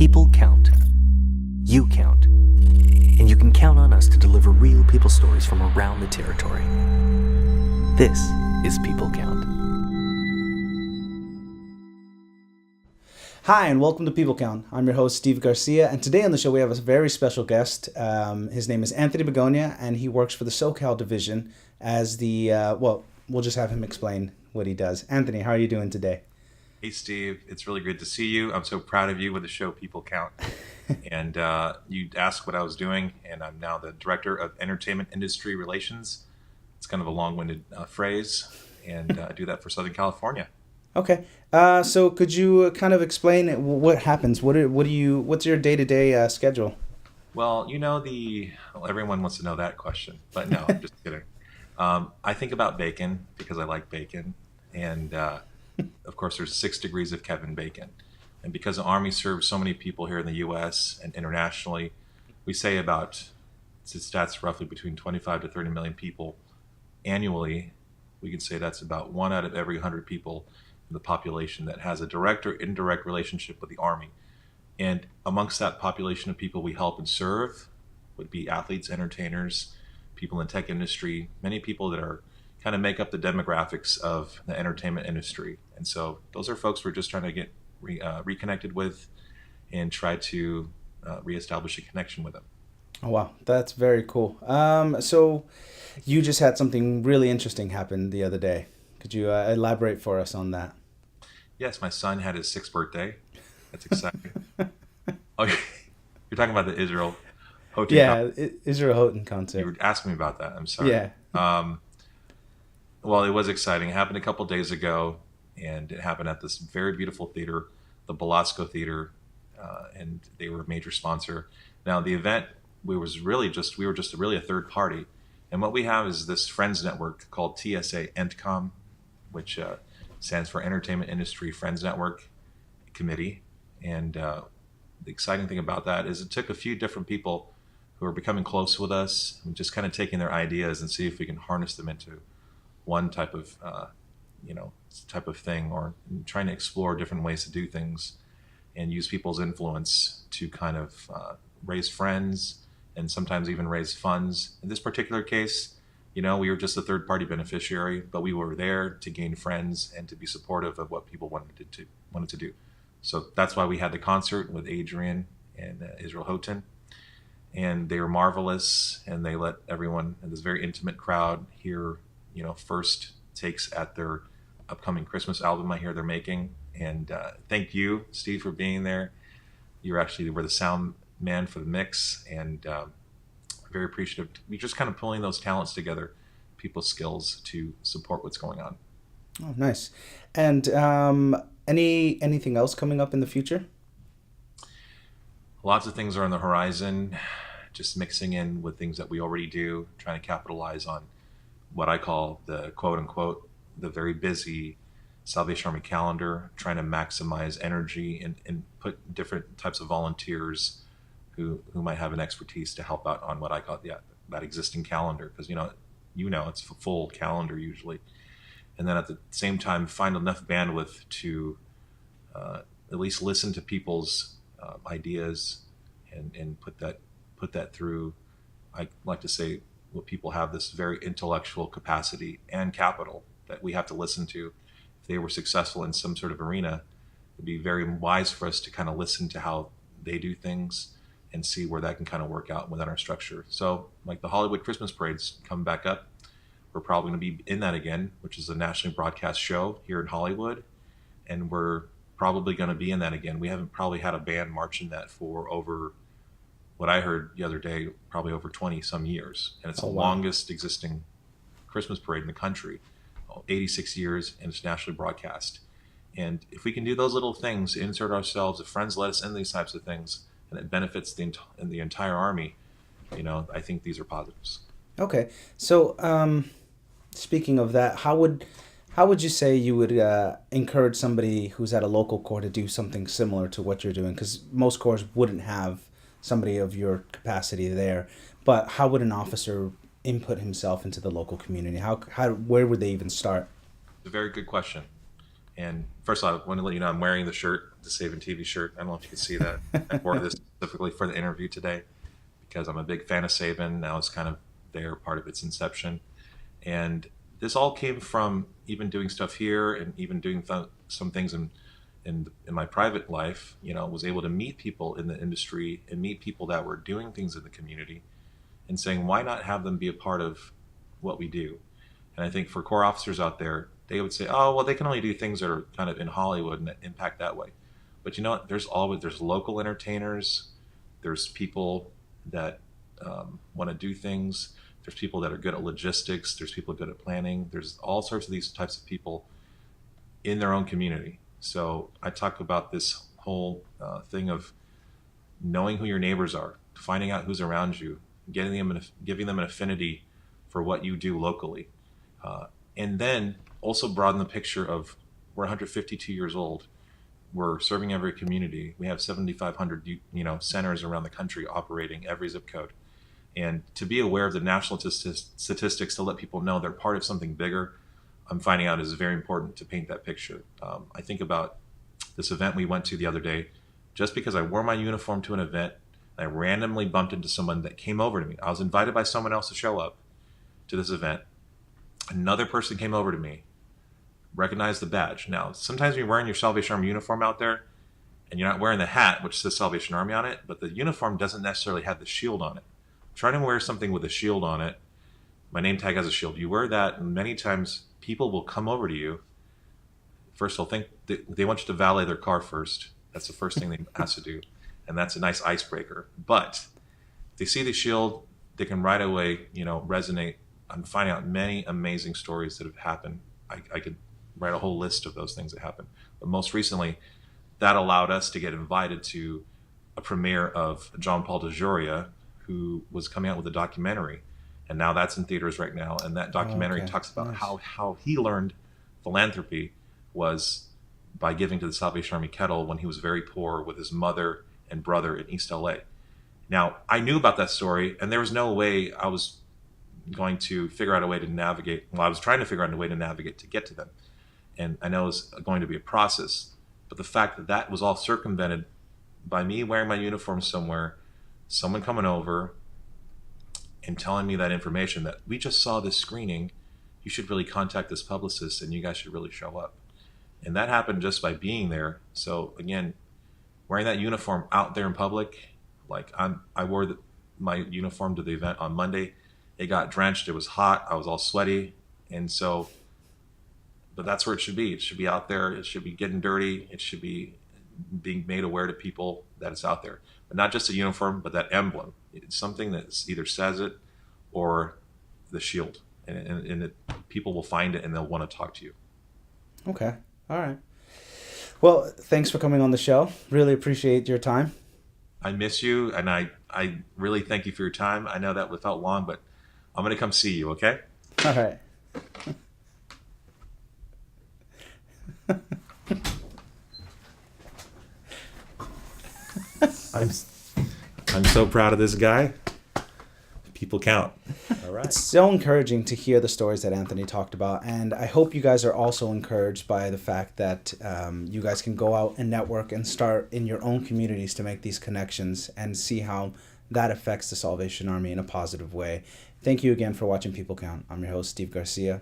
People count. You count. And you can count on us to deliver real people stories from around the territory. This is People Count. Hi, and welcome to People Count. I'm your host, Steve Garcia, and today on the show we have a very special guest. His name is Anthony Begonia, and he works for the SoCal division as the, we'll just have him explain what he does. Anthony, how are you doing today? Hey, Steve. It's really good to see you. I'm so proud of you with the show People Count. And you asked what I was doing, and I'm now the Director of Entertainment Industry Relations. It's kind of a long-winded phrase, and I do that for Southern California. Okay. So could you kind of explain what happens? What's your day-to-day schedule? Well, everyone wants to know that question, but no, I'm just kidding. I think about bacon because I like bacon, and of course, there's 6 degrees of Kevin Bacon. And because the Army serves so many people here in the U.S. and internationally, we say about, stats roughly between 25 to 30 million people annually. We can say that's about 1 out of every 100 people in the population that has a direct or indirect relationship with the Army. And amongst that population of people we help and serve would be athletes, entertainers, people in the tech industry, many people that are kind of make up the demographics of the entertainment industry. And so those are folks we're just trying to get reconnected with and try to reestablish a connection with them. Oh, wow. That's very cool. So you just had something really interesting happen the other day. Could you elaborate for us on that? Yes, my son had his 6th birthday. That's exciting. Oh, you're talking about the Israel Houghton concert. Israel Houghton concert. You were asking me about that. I'm sorry. Yeah. Well, it was exciting. It happened a couple days ago, and it happened at this very beautiful theater, the Belasco Theater, and they were a major sponsor. Now, the event, we were just really a third party, and what we have is this Friends Network called TSA ENTCOM, which stands for Entertainment Industry Friends Network Committee. And the exciting thing about that is it took a few different people who are becoming close with us and just kind of taking their ideas and see if we can harness them into one type of thing, or trying to explore different ways to do things and use people's influence to kind of raise friends and sometimes even raise funds. In this particular case, we were just a third party beneficiary, but we were there to gain friends and to be supportive of what people wanted to do. So that's why we had the concert with Adrian and Israel Houghton, and they were marvelous, and they let everyone in this very intimate crowd hear first takes at their upcoming Christmas album I hear they're making. And thank you, Steve, for being there. You were the sound man for the mix, and very appreciative. We're just kind of pulling those talents together, people's skills, to support what's going on. Oh, nice. And anything else coming up in the future? Lots of things are on the horizon, just mixing in with things that we already do, trying to capitalize on what I call the quote unquote, the very busy Salvation Army calendar, trying to maximize energy and put different types of volunteers who might have an expertise to help out on what I call that existing calendar. Because, it's a full calendar usually. And then at the same time, find enough bandwidth to at least listen to people's ideas and put that through. I like to say, well, people have this very intellectual capacity and capital that we have to listen to. If they were successful in some sort of arena, it'd be very wise for us to kind of listen to how they do things and see where that can kind of work out within our structure. So like the Hollywood Christmas parades come back up. We're probably going to be in that again, which is a nationally broadcast show here in Hollywood. And we're probably going to be in that again. We haven't probably had a band march in that for over, what I heard the other day, probably over 20 some years. And it's the longest existing Christmas parade in the country, 86 years, and it's nationally broadcast. And if we can do those little things, insert ourselves, if friends let us in these types of things, and it benefits the entire Army, I think these are positives. Okay. So speaking of that, how would you say you would encourage somebody who's at a local corps to do something similar to what you're doing? Because most corps wouldn't have somebody of your capacity there, but how would an officer input himself into the local community? Where would they even start? It's a very good question. And first of all, I want to let you know I'm wearing the shirt, the Saving TV shirt. I don't know if you can see that. I wore this specifically for the interview today because I'm a big fan of Saban. Now it's kind of there, part of its inception. And this all came from even doing stuff here and even doing some things in my private life. Was able to meet people in the industry and meet people that were doing things in the community and saying, why not have them be a part of what we do? And I think for Corps officers out there, they would say, oh, well, they can only do things that are kind of in Hollywood and that impact that way. But you know what? There's local entertainers. There's people that want to do things. There's people that are good at logistics. There's people good at planning. There's all sorts of these types of people in their own community. So I talk about this whole thing of knowing who your neighbors are, finding out who's around you, giving them an affinity for what you do locally, and then also broaden the picture of we're 152 years old. We're serving every community. We have 7,500 centers around the country operating every zip code. And to be aware of the national statistics to let people know they're part of something bigger, I'm finding out is very important to paint that picture. I think about this event we went to the other day. Just because I wore my uniform to an event, I randomly bumped into someone that came over to me. I was invited by someone else to show up to this event. Another person came over to me, recognized the badge. Now, sometimes when you're wearing your Salvation Army uniform out there, and you're not wearing the hat, which says Salvation Army on it, but the uniform doesn't necessarily have the shield on it. Try to wear something with a shield on it. My name tag has a shield. You wear that, and many times people will come over to you. First, they'll think they want you to valet their car first. That's the first thing they ask to do, and that's a nice icebreaker. But if they see the shield, they can right away, resonate. I'm finding out many amazing stories that have happened. I could write a whole list of those things that happened. But most recently, that allowed us to get invited to a premiere of John Paul DeJoria, who was coming out with a documentary. And now that's in theaters right now. And that documentary talks about how he learned philanthropy was by giving to the Salvation Army Kettle when he was very poor with his mother and brother in East LA. Now, I knew about that story, and there was no way I was going to figure out a way to navigate. Well, I was trying to figure out a way to navigate to get to them. And I know it was going to be a process. But the fact that that was all circumvented by me wearing my uniform somewhere, someone coming over and telling me that information, that we just saw this screening, you should really contact this publicist and you guys should really show up. And that happened just by being there. So again, wearing that uniform out there in public, like I wore my uniform to the event on Monday. It got drenched. It was hot. I was all sweaty. And so, but that's where it should be. It should be out there. It should be getting dirty. It should be being made aware to people that it's out there. But not just a uniform, but that emblem. It's something that either says it or the shield. And people will find it and they'll want to talk to you. Okay. All right. Well, thanks for coming on the show. Really appreciate your time. I miss you, and I really thank you for your time. I know that felt long, but I'm going to come see you, okay? All right. I'm so proud of this guy. People count. All right. It's so encouraging to hear the stories that Anthony talked about, and I hope you guys are also encouraged by the fact that you guys can go out and network and start in your own communities to make these connections and see how that affects the Salvation Army in a positive way. Thank you again for watching People Count. I'm your host, Steve Garcia.